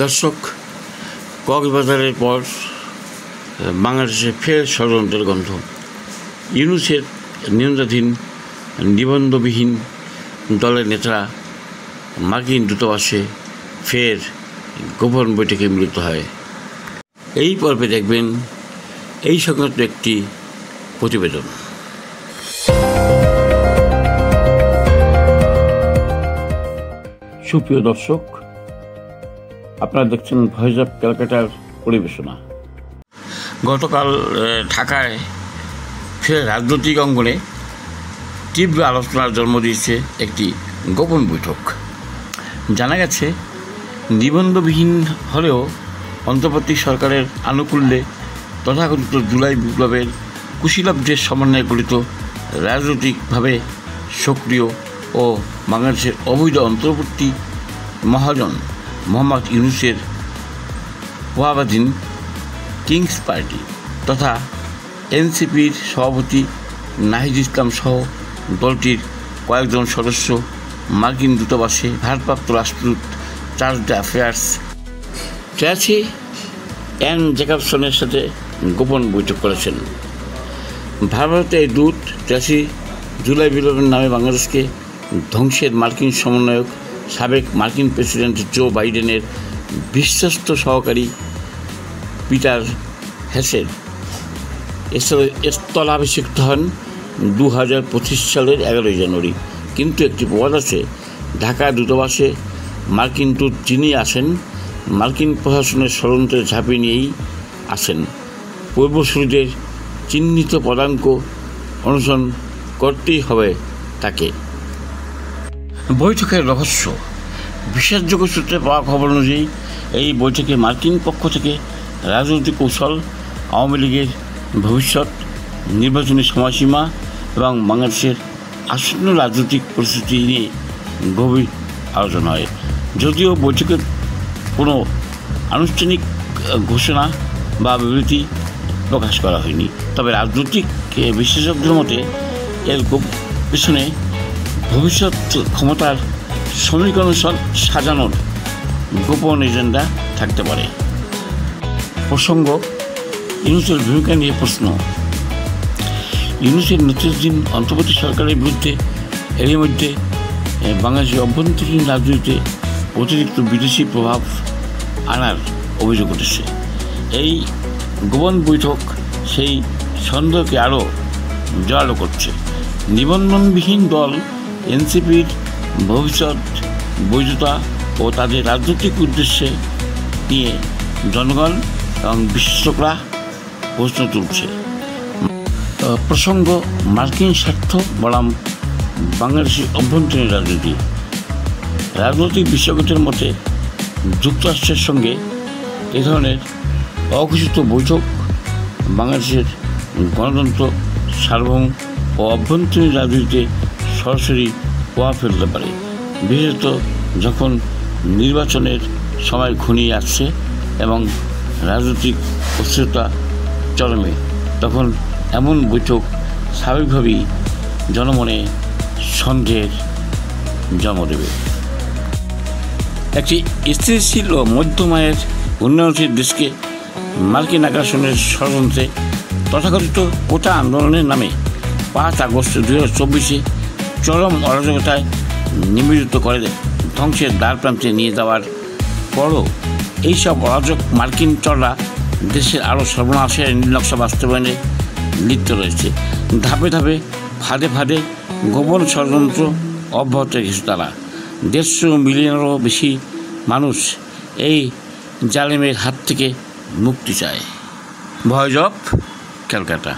দর্শক, কক্সবাজারের পর বাংলাদেশে ফের ষড়যন্ত্রের গন্ধ। ইউনূসের নিয়ন্ত্রণাধীন নিবন্ধবিহীন দলের নেতারা মার্কিন দূতাবাসে ফের গোপন বৈঠকে মিলিত হয়। এই পর্বে দেখবেন এই সংক্রান্ত একটি প্রতিবেদন। সুপ্রিয় দর্শক, আপনারা দেখছেন ভয়েস অফ ক্যালকাটার পরিবেশনা। গতকাল ঢাকায় ফের রাজনৈতিক অঙ্গনে তীব্র আলোচনার জন্ম দিয়েছে একটি গোপন বৈঠক। জানা গেছে, নিবন্ধবিহীন হলেও অন্তর্বর্তী সরকারের আনুকূল্যে তথাকথিত জুলাই বিপ্লবের কুশীলবদের সমন্বয়ে গঠিত রাজনৈতিকভাবে সক্রিয় ও বাংলাদেশের অবৈধ অন্তর্বর্তী মহাজন মোহাম্মদ ইউনূসের ওয়াহাবাধীন কিংস পার্টি তথা এনসিপির সভাপতি নাহিদ ইসলাম সহ দলটির কয়েকজন সদস্য মার্কিন দূতাবাসে ভারপ্রাপ্ত রাষ্ট্রদূত চার্জ অ্যাফেয়ার্স ট্র্যাসি অ্যান জ্যাকবসনের সাথে গোপন বৈঠক করেছেন। ভারতের এই দূত ট্র্যাসি জুলাই বিপ্লবের নামে বাংলাদেশকে ধ্বংসের মার্কিন সমন্বয়ক সাবেক মার্কিন প্রেসিডেন্ট জো বাইডেনের বিশ্বস্ত সহকারী পিটার হেসের স্থলাভিষিক্ত হন 2025 সালের 11 জানুয়ারি। কিন্তু একটি প্রবাদ আছে, ঢাকা দূতাবাসে মার্কিন দূত যিনি আসেন মার্কিন প্রশাসনের ষড়যন্ত্রে ঝাঁপিয়ে নিয়েই আসেন। পূর্বসূরিদের চিহ্নিত পদাঙ্ক অনুসরণ করতেই হবে তাকে। বৈঠকের রহস্য। বিশ্বাসযোগ্য সূত্রে পাওয়া খবর অনুযায়ী এই বৈঠকে মার্কিন পক্ষ থেকে রাজনৈতিক কৌশল, আওয়ামী লীগের ভবিষ্যৎ, নির্বাচনী সময়সীমা এবং বাংলাদেশের আসন্ন রাজনৈতিক পরিস্থিতি নিয়ে গভীর আলোচনা হয়। যদিও বৈঠকের কোনো আনুষ্ঠানিক ঘোষণা বা বিবৃতি প্রকাশ করা হয়নি, তবে রাজনৈতিক বিশেষজ্ঞদের মতে এর পেছনে ভবিষ্যৎ ক্ষমতার সমীকরণ সাজানোর গোপন এজেন্ডা থাকতে পারে। প্রসঙ্গ, ইউনূসের ভূমিকা নিয়ে প্রশ্ন। ইউনূসের নেতৃত্বাধীন অন্তর্বর্তী সরকারের বিরুদ্ধে এরই মধ্যে বাংলাদেশের অভ্যন্তরীণ রাজনীতিতে অতিরিক্ত বিদেশি প্রভাব আনার অভিযোগ উঠেছে। এই গোপন বৈঠক সেই সন্দেহকে আরও জোরালো করছে। নিবন্ধনবিহীন দল এনসিপির ভবিষ্যৎ, বৈধতা ও তাদের রাজনৈতিক উদ্দেশ্যে নিয়ে জনগণ এবং বিশ্লেষকরা প্রশ্ন তুলছে। প্রসঙ্গ, মার্কিন স্বার্থ বনাম বাংলাদেশের অভ্যন্তরীণ রাজনীতি। রাজনৈতিক বিশেষজ্ঞদের মতে যুক্তরাষ্ট্রের সঙ্গে এ ধরনের অঘোষিত বৈঠক বাংলাদেশের গণতন্ত্র, সার্বভৌম ও অভ্যন্তরীণ রাজনীতিতে সরাসরি প্রভাব ফেলতে পারে। বিশেষত যখন নির্বাচনের সময় ঘনিয়ে আসছে এবং রাজনৈতিক অস্থিরতা চরমে, তখন এমন বৈঠক স্বাভাবিকভাবেই জনমনে সন্দেহের জন্ম দেবে। একটি স্থিতিশীল ও মধ্যম আয়ের উন্নয়নশীল দেশকে মার্কিন আগ্রাসনের ষড়যন্ত্রে তথাকথিত কোটা আন্দোলনের নামে 5 আগস্ট 2024 চরম অরাজকতায় নিবেদিত করে ধ্বংসের দ্বারপ্রান্তে নিয়ে যাওয়ার পরও এইসব অরাজক মার্কিন চররা দেশের আরও সর্বনাশের নীলনকশা বাস্তবায়নে লিপ্ত রয়েছে। ধাপে ধাপে, ফাঁদে ফাঁদে গোপন ষড়যন্ত্র অব্যাহত রেখেছে তারা। 150 মিলিয়নেরও বেশি মানুষ এই জালেমের হাত থেকে মুক্তি চায়। Voice of Calcutta.